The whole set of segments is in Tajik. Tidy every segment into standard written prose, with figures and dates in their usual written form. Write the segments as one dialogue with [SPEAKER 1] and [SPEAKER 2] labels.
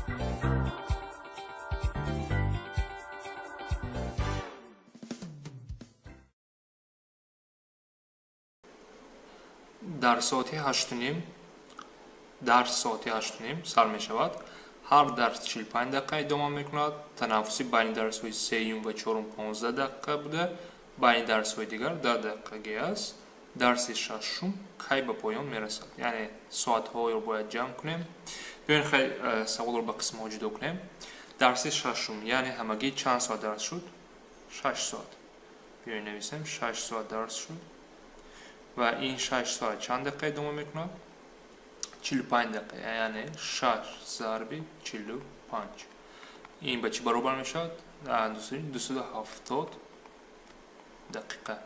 [SPEAKER 1] дар соати 8:30 сар мешавад. ҳар дарс 45 дақиқа идома мекунад. Танаффуси байни дарсҳои сеюм ва чорум 15 дақиқа буда, байни дарсҳои дигар 10 дақиқагӣ аст. дарси шашум кай ба поён мерасад? Яъне соатҳоро бояд ҷамъ кунем. биёед хеле саволро ба қисмҳо ҷудо кунем. дарси шашум, яъне ҳамагӣ чанд соат дарс шуд? 6 соат. биёед нависем 6 соат дарс шуд. ва ин 6 соат чанд дақиқа идома мекунад? 45 дақиқа, яъне 6 зарби 45. ин ба чӣ баробар мешавад? 270 дақиқа.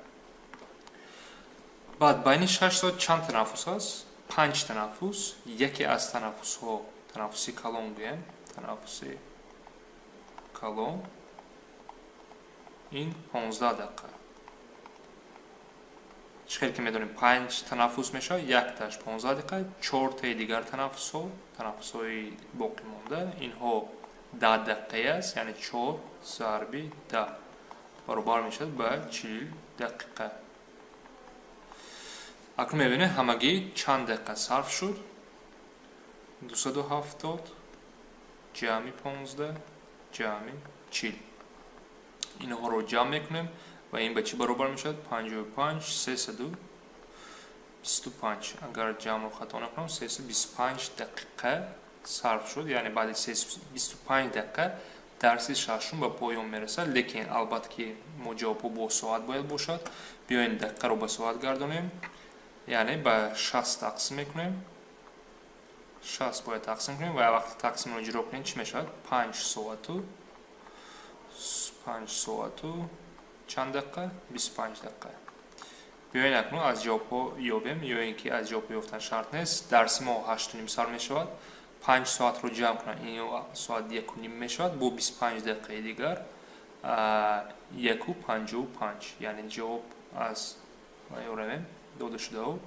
[SPEAKER 1] баъд байни 6 соат чанд танаффус аст? 5 танаффус. яке аз танаффусҳо танаффуси калон гӯем. танаффуси калон ин 15 дақиқа. чӣ ки медонем 5 танаффус мешавад, якташ 15 дақиқа, 4 таи дигар танаффусҳои боқӣ монда, инҳо 10 дақиқа аст, яъне 4 зарби 10 баробар мешавад ба 40 дақиқа. акнун мебинем ҳамагӣ чанд дақиқа сарф шуд? 270 ҷамъи 15 ҷамъи 40. инҳоро ҷамъ мекунем ва ин ба чӣ баробар мешавад? 55 325. агар ҷамъро хато накунам 325 дақиқа сарф шуд, яъне баъди 325 дақиқа дарси шашум ба поён мерасад. лекин албатта ки мо ҷавобҳо бо соат бояд бошад. биёед дақиқаро ба соат гардонем, яъне ба 60 тақсим мекунем. 60 бояд тақсим кунем ва вақти тақсимро иҷро кунем чӣ мешавад? 5 соату чанд дақиқа? 25 дақиқа. биёед акнун аз ҷавобҳо ёбем, ё ин ки аз ҷавобҳо ёфтан шарт нест. дарси мо 8:30 сар мешавад. 5 соатро ҷамъ кунам, ин соат 1:30 мешавад. бо 25 дақиқаи дигар 1:55. яъне ҷавоб аз ёравем дода шудаҳо